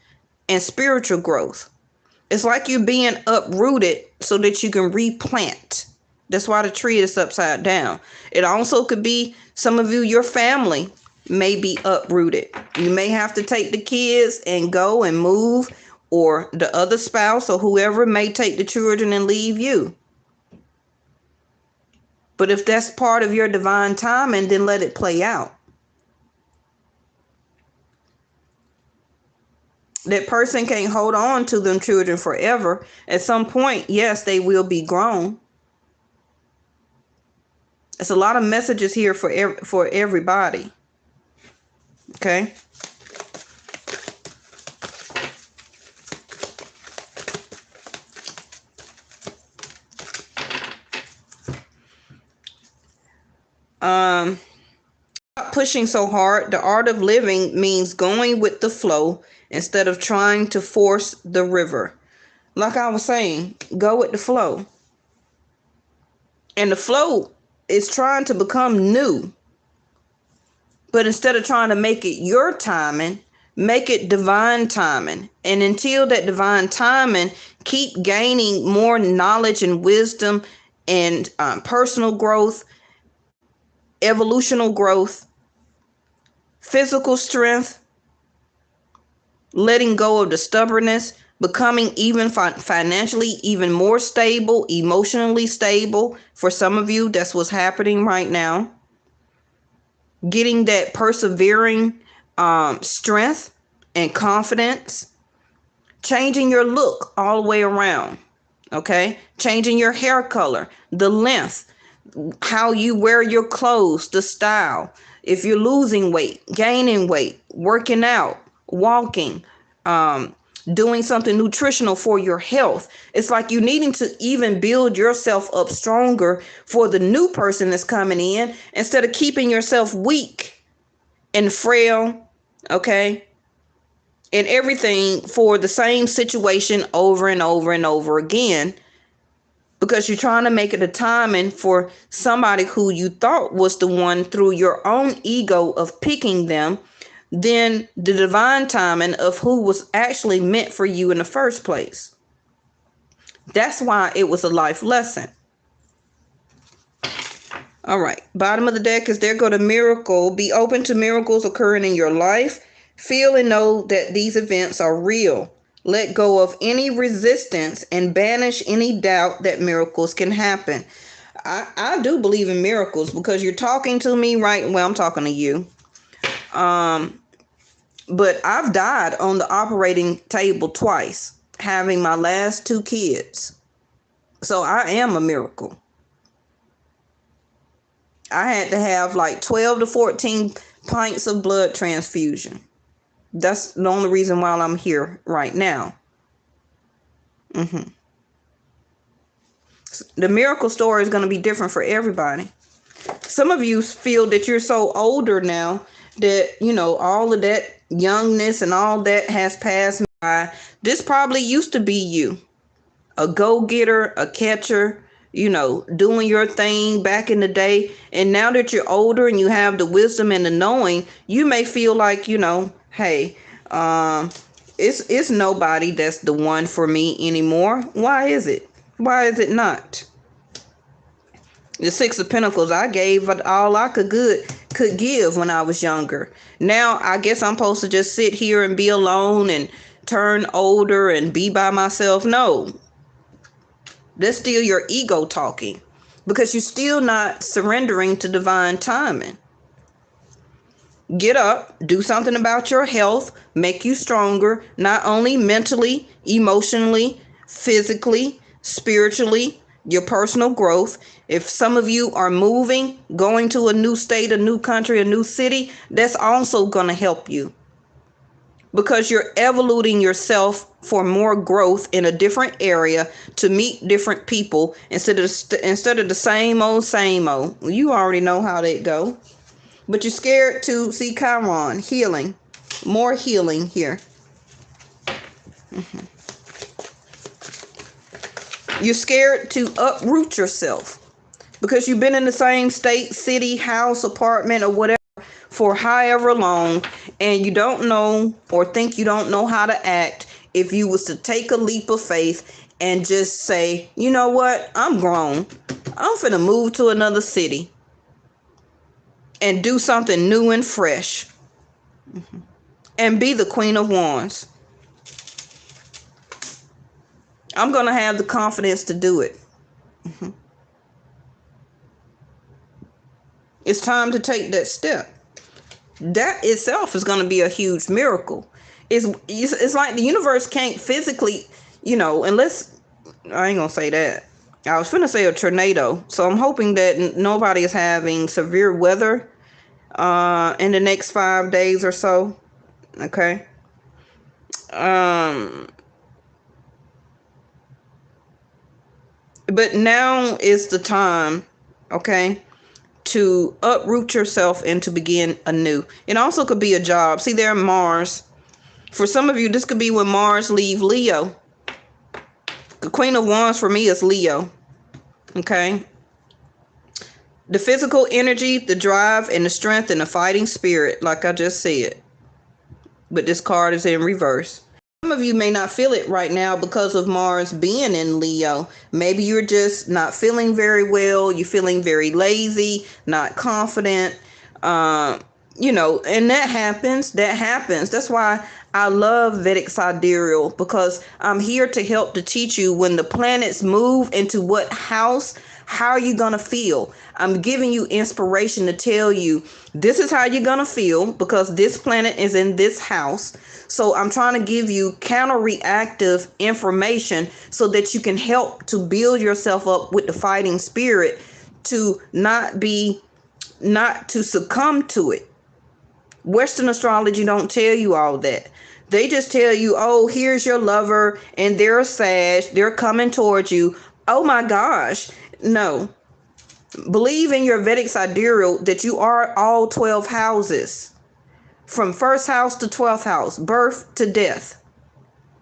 and spiritual growth. It's like you're being uprooted so that you can replant. That's why the tree is upside down. It also could be Some of you, your family may be uprooted. You may have to take the kids and go and move, or the other spouse or whoever may take the children and leave you. But if that's part of your divine timing, then let it play out. That person can't hold on to them children forever. At some point, yes, they will be grown. It's a lot of messages here for everybody. Okay. Stop pushing so hard. The art of living means going with the flow instead of trying to force the river. Like I was saying, go with the flow. And the flow is trying to become new. But instead of trying to make it your timing, make it divine timing. And until that divine timing, keep gaining more knowledge and wisdom and personal growth, evolutional growth, physical strength, letting go of the stubbornness, becoming even financially even more stable, emotionally stable. For some of you, that's what's happening right now. Getting that persevering strength and confidence. Changing your look all the way around. Okay? Changing your hair color, the length, how you wear your clothes, the style. If you're losing weight, gaining weight, working out, walking, doing something nutritional for your health. It's like you needing to even build yourself up stronger for the new person that's coming in, instead of keeping yourself weak and frail, okay? And everything for the same situation over and over and over again, because you're trying to make it a timing for somebody who you thought was the one through your own ego of picking them, then the divine timing of who was actually meant for you in the first place. That's why it was a life lesson. All right. Bottom of the deck is there go to miracle. Be open to miracles occurring in your life. Feel and know that these events are real. Let go of any resistance and banish any doubt that miracles can happen. I do believe in miracles, because you're talking to me right. Well, I'm talking to you. But I've died on the operating table twice, having my last 2 kids. So I am a miracle. I had to have like 12 to 14 pints of blood transfusion. That's the only reason why I'm here right now. The miracle story is going to be different for everybody. Some of you feel that you're so older now that, you know, all of that youngness and all that has passed by. This probably used to be you, a go-getter, a catcher, you know, doing your thing back in the day. And now that you're older and you have the wisdom and the knowing, you may feel like, you know, hey, it's nobody that's the one for me anymore. Why is it? Why is it not? The 6 of Pentacles, I gave all I could give when I was younger. Now I guess I'm supposed to just sit here and be alone and turn older and be by myself. No, that's still your ego talking, because you're still not surrendering to divine timing. Get up, do something about your health, make you stronger, not only mentally, emotionally, physically, spiritually, your personal growth. If some of you are moving, going to a new state, a new country, a new city, that's also going to help you, because you're evoluting yourself for more growth in a different area to meet different people instead of the same old. You already know how they go. But you're scared to see Chiron, healing, more healing here. You're scared to uproot yourself because you've been in the same state, city, house, apartment, or whatever for however long, and you don't know or think you don't know how to act. If you was to take a leap of faith and just say, you know what, I'm grown, I'm finna move to another city and do something new and fresh. And be the Queen of Wands. I'm going to have the confidence to do it. It's time to take that step. That itself is going to be a huge miracle. It's like the universe can't physically, unless, I ain't going to say that. I was finna say a tornado. So I'm hoping that nobody is having severe weather in the next 5 days or so. Okay. But now is the time, okay, to uproot yourself and to begin anew. It also could be a job. See, there, Mars. For some of you, this could be when Mars leave Leo. The Queen of Wands for me is Leo. Okay. The physical energy, the drive, and the strength, and the fighting spirit, like I just said. But this card is in reverse. Some of you may not feel it right now because of Mars being in Leo. Maybe you're just not feeling very well. You're feeling very lazy, not confident. And that happens. That's why I love Vedic Sidereal, because I'm here to help to teach you when the planets move into what house, how are you going to feel? I'm giving you inspiration to tell you this is how you're going to feel because this planet is in this house. So I'm trying to give you counter-reactive information so that you can help to build yourself up with the fighting spirit to not to succumb to it. Western astrology don't tell you all that. They just tell you, oh, here's your lover and they're a Sag, they're coming towards you. Oh my gosh. No. Believe in your Vedic sidereal that you are all 12 houses. From first house to 12th house, birth to death.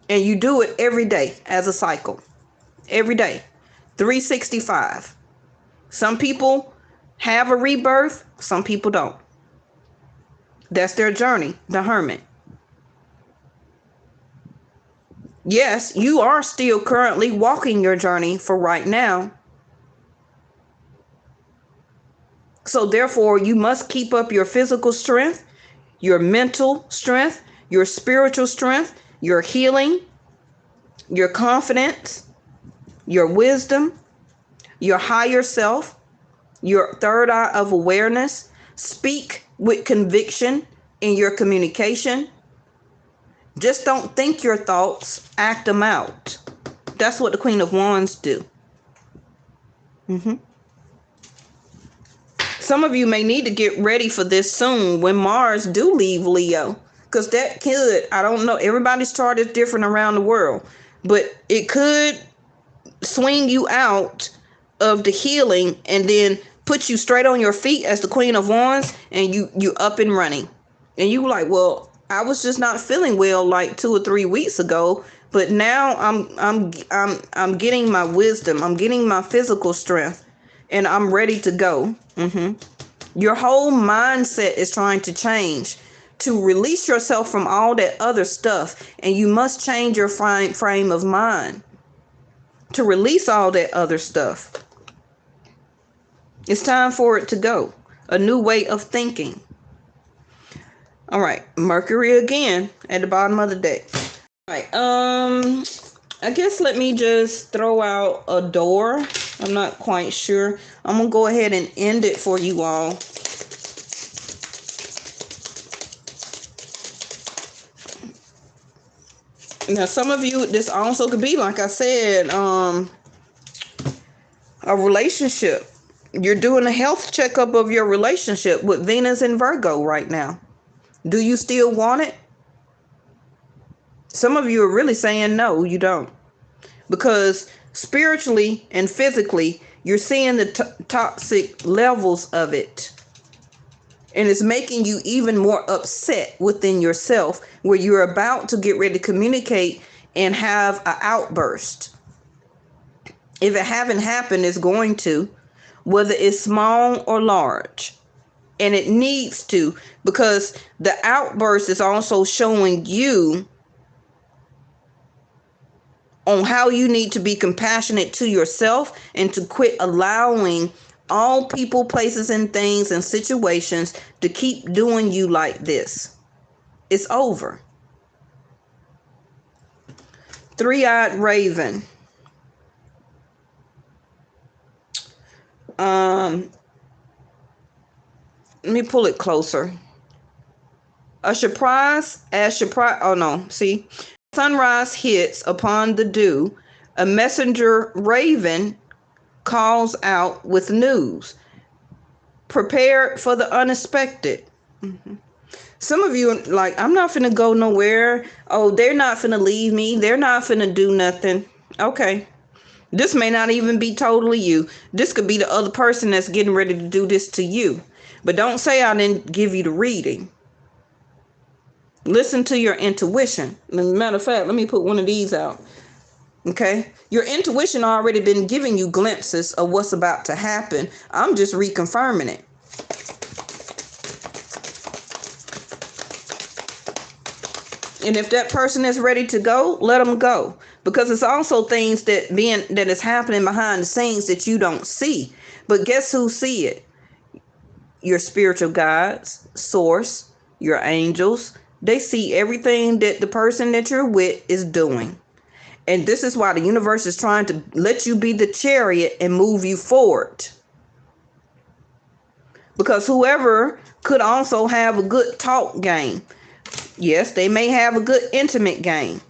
And you do it every day as a cycle. Every day. 365. Some people have a rebirth, some people don't. That's their journey, the hermit. Yes, you are still currently walking your journey for right now. So therefore, you must keep up your physical strength, your mental strength, your spiritual strength, your healing, your confidence, your wisdom, your higher self, your third eye of awareness. Speak with conviction in your communication. Just don't think your thoughts, act them out. That's what the Queen of Wands do. Some of you may need to get ready for this soon when Mars do leave Leo. Because that could, I don't know, everybody's chart is different around the world. But it could swing you out of the healing and then put you straight on your feet as the Queen of Wands and you up and running. And you like, well, I was just not feeling well like 2 or 3 weeks ago, but now I'm getting my wisdom, I'm getting my physical strength, and I'm ready to go. Your whole mindset is trying to change to release yourself from all that other stuff, and you must change your frame of mind to release all that other stuff. It's time for it to go. A new way of thinking. All right, Mercury again at the bottom of the deck. All right, I guess let me just throw out a door. I'm not quite sure. I'm gonna go ahead and end it for you all. Now, some of you, this also could be, like I said, a relationship. You're doing a health checkup of your relationship with Venus and Virgo right now. Do you still want it? Some of you are really saying no, you don't. Because spiritually and physically, you're seeing the toxic levels of it. And it's making you even more upset within yourself, where you're about to get ready to communicate and have an outburst. If it haven't happened, it's going to, whether it's small or large. And it needs to, because the outburst is also showing you on how you need to be compassionate to yourself and to quit allowing all people, places, and things and situations to keep doing you like this. It's over. Three-eyed raven. Let me pull it closer. Oh no, see. Sunrise hits upon the dew. A messenger raven calls out with news. Prepared for the unexpected. Some of you like, I'm not finna go nowhere. Oh, they're not finna leave me. They're not finna do nothing. Okay. This may not even be totally you. This could be the other person that's getting ready to do this to you. But don't say I didn't give you the reading. Listen to your intuition. As a matter of fact, let me put one of these out. Okay? Your intuition already been giving you glimpses of what's about to happen. I'm just reconfirming it. And if that person is ready to go, let them go. Because it's also things that is happening behind the scenes that you don't see. But guess who see it? Your spiritual guides, source, your angels. They see everything that the person that you're with is doing. And this is why the universe is trying to let you be the chariot and move you forward. Because whoever could also have a good talk game. Yes, they may have a good intimate game.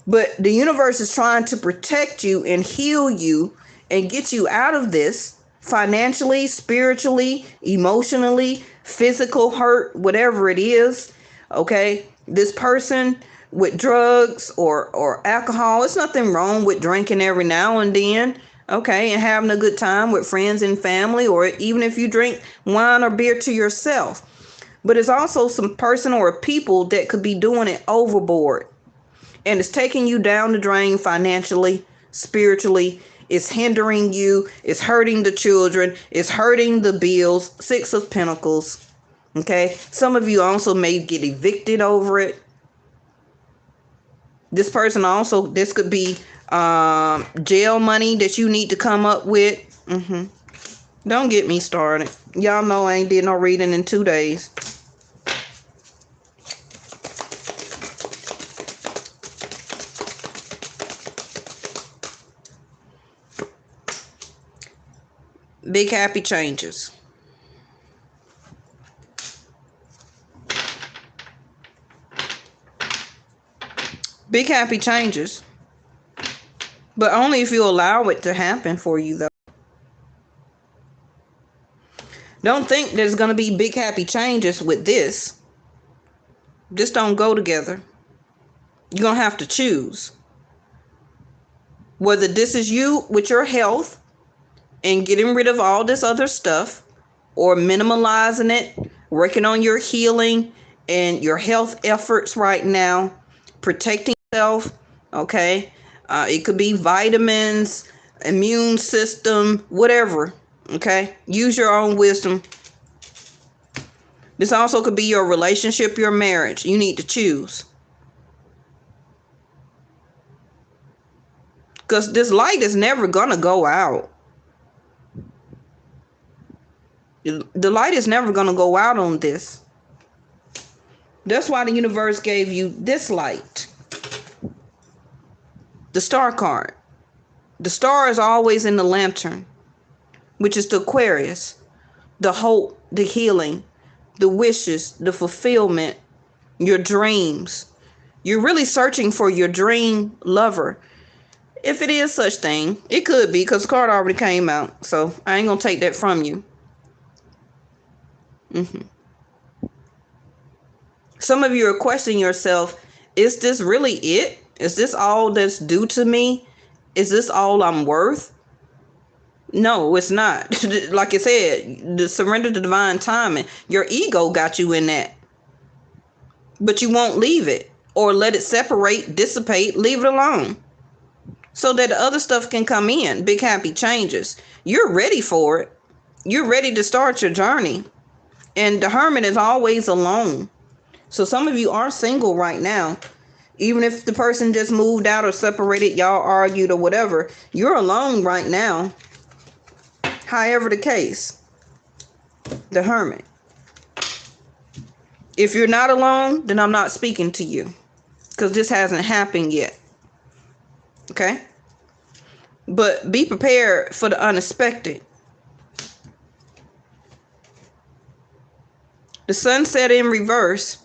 But the universe is trying to protect you and heal you and get you out of this financially, spiritually, emotionally, physical hurt, whatever it is. Okay, this person with drugs or alcohol, it's nothing wrong with drinking every now and then. Okay, and having a good time with friends and family, or even if you drink wine or beer to yourself. But it's also some person or people that could be doing it overboard. And it's taking you down the drain financially, spiritually. It's hindering you. It's hurting the children. It's hurting the bills. Six of Pentacles. Okay. Some of you also may get evicted over it. This person also, this could be jail money that you need to come up with. Don't get me started. Y'all know I ain't did no reading in 2 days. Big happy changes. Big happy changes. But only if you allow it to happen for you, though. Don't think there's going to be big happy changes with this. Just don't go together. You're going to have to choose. Whether this is you with your health and getting rid of all this other stuff, or minimalizing it, working on your healing and your health efforts right now, protecting yourself, okay? It could be vitamins, immune system, whatever, okay? Use your own wisdom. This also could be your relationship, your marriage. You need to choose. Because this light is never going to go out. The light is never going to go out on this. That's why the universe gave you this light. The star card. The star is always in the lantern, which is the Aquarius. The hope, the healing, the wishes, the fulfillment, your dreams. You're really searching for your dream lover. If it is such thing, it could be, because the card already came out. So I ain't going to take that from you. Some of you are questioning yourself, is this really it? Is this all that's due to me? Is this all I'm worth? No, it's not. Like I said, the surrender to divine timing. Your ego got you in that. But you won't leave it or let it separate, dissipate, leave it alone. So that the other stuff can come in. Big happy changes. You're ready for it. You're ready to start your journey. And the hermit is always alone. So some of you are single right now. Even if the person just moved out or separated, y'all argued or whatever, you're alone right now. However the case, the Hermit. If you're not alone, then I'm not speaking to you, because this hasn't happened yet. Okay? But be prepared for the unexpected. The sun set in reverse,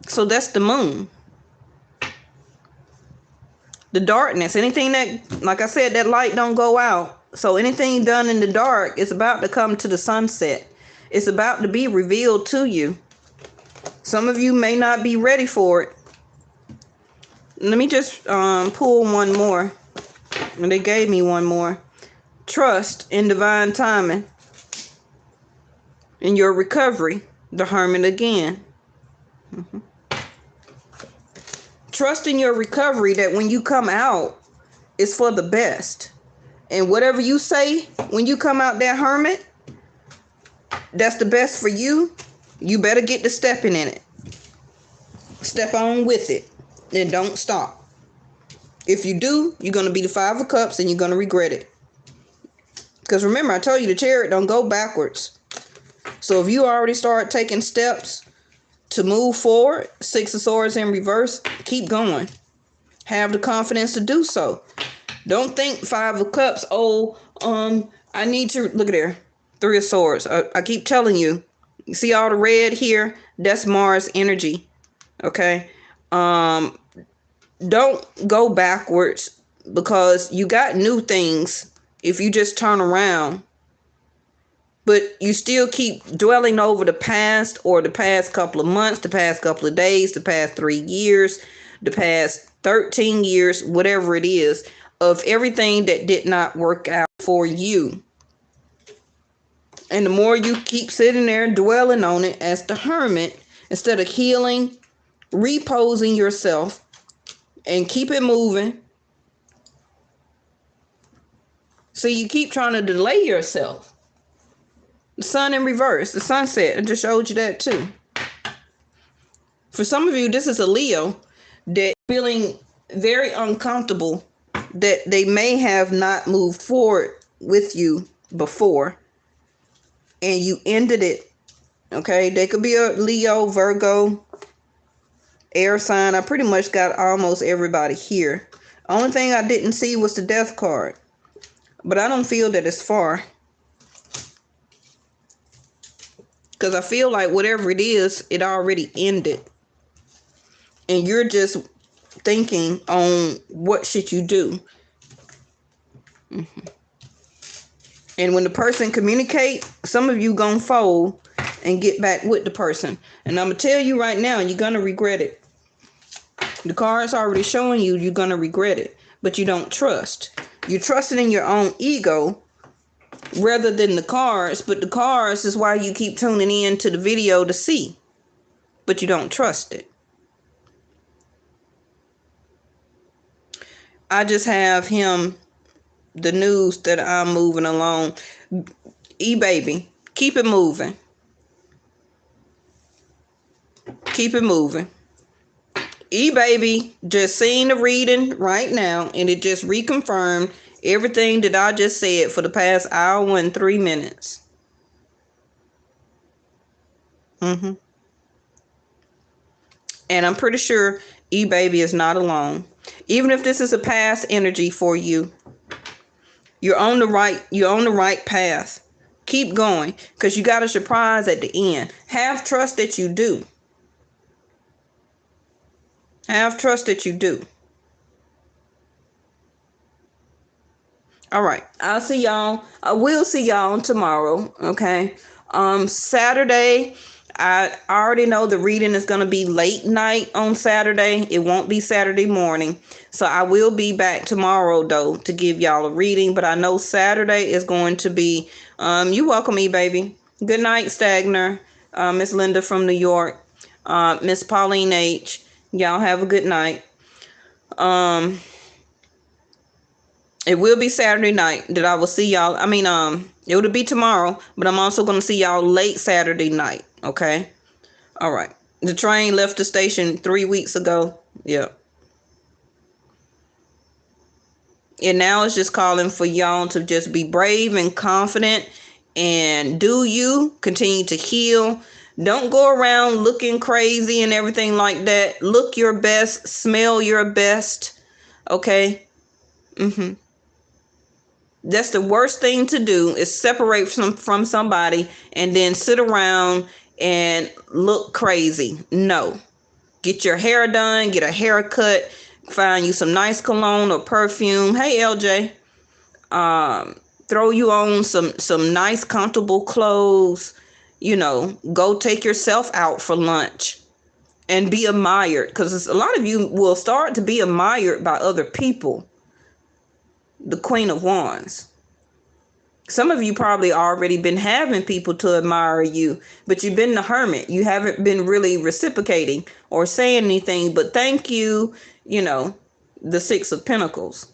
so that's the moon. The darkness, anything that, like I said, that light don't go out. So anything done in the dark is about to come to the sunset. It's about to be revealed to you. Some of you may not be ready for it. Let me just pull one more. And they gave me one more. Trust in divine timing. In your recovery, the Hermit again. Trust in your recovery that when you come out, it's for the best. And whatever you say when you come out that Hermit, that's the best for you. You better get to stepping in it. Step on with it. And don't stop. If you do, you're going to be the Five of Cups and you're going to regret it. Because remember, I told you the Chariot don't go backwards. So if you already start taking steps to move forward, Six of Swords in reverse, keep going. Have the confidence to do so. Don't think Five of Cups, I need to, look at there, Three of Swords. I keep telling you, you see all the red here? That's Mars energy, okay? Don't go backwards, because you got new things if you just turn around. But you still keep dwelling over the past, or the past couple of months, the past couple of days, the past 3 years, the past 13 years, whatever it is, of everything that did not work out for you. And the more you keep sitting there dwelling on it as the Hermit, instead of healing, reposing yourself, and keep it moving. So you keep trying to delay yourself. The sun in reverse, the sunset. I just showed you that too. For some of you, this is a Leo that feeling very uncomfortable that they may have not moved forward with you before, and you ended it. Okay, they could be a Leo, Virgo, air sign. I pretty much got almost everybody here. Only thing I didn't see was the Death card, but I don't feel that it's far. Because I feel like whatever it is, it already ended. And you're just thinking on what should you do. And when the person communicate, some of you gonna fold and get back with the person. And I'm going to tell you right now, you're going to regret it. The card's already showing you you're going to regret it. But you don't trust. You're trusting in your own ego rather than the cards, but the cards is why you keep tuning in to the video to see, but you don't trust it. I just have him, the news that I'm moving along. E-baby, keep it moving. Keep it moving. E-baby just seen the reading right now, and it just reconfirmed everything that I just said for the past hour and 3 minutes. And I'm pretty sure E-baby is not alone. Even if this is a past energy for you, you're on the right path. Keep going, because you got a surprise at the end. Have trust that you do. Have trust that you do. All right. I'll see y'all. I will see y'all tomorrow. Okay. Saturday, I already know the reading is going to be late night on Saturday. It won't be Saturday morning. So I will be back tomorrow, though, to give y'all a reading. But I know Saturday is going to be, you welcome me, baby. Good night, Stagner. Miss Linda from New York. Miss Pauline H. Y'all have a good night. It will be Saturday night that I will see y'all. I mean, it will be tomorrow, but I'm also going to see y'all late Saturday night. Okay. All right. The train left the station 3 weeks ago. Yep. And now it's just calling for y'all to just be brave and confident and do you. Continue to heal. Don't go around looking crazy and everything like that. Look your best. Smell your best. Okay? That's the worst thing to do, is separate from somebody and then sit around and look crazy. No. Get your hair done. Get a haircut. Find you some nice cologne or perfume. Hey, LJ. Throw you on some nice comfortable clothes. Go take yourself out for lunch and be admired, because a lot of you will start to be admired by other people. The Queen of Wands. Some of you probably already been having people to admire you, but you've been the hermit. You haven't been really reciprocating or saying anything but thank you. The Six of Pentacles.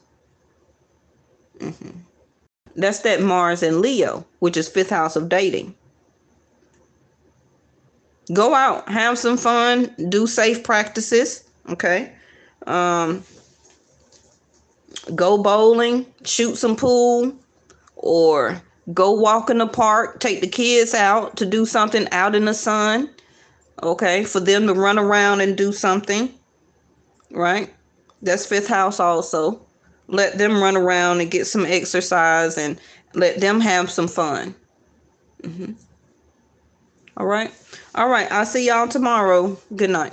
That's that Mars and Leo, which is 5th house of dating. Go out, have some fun, do safe practices. Okay. Go bowling, shoot some pool, or go walk in the park. Take the kids out to do something out in the sun. Okay, for them to run around and do something. Right? That's 5th house also. Let them run around and get some exercise and let them have some fun. All right. I'll see y'all tomorrow. Good night.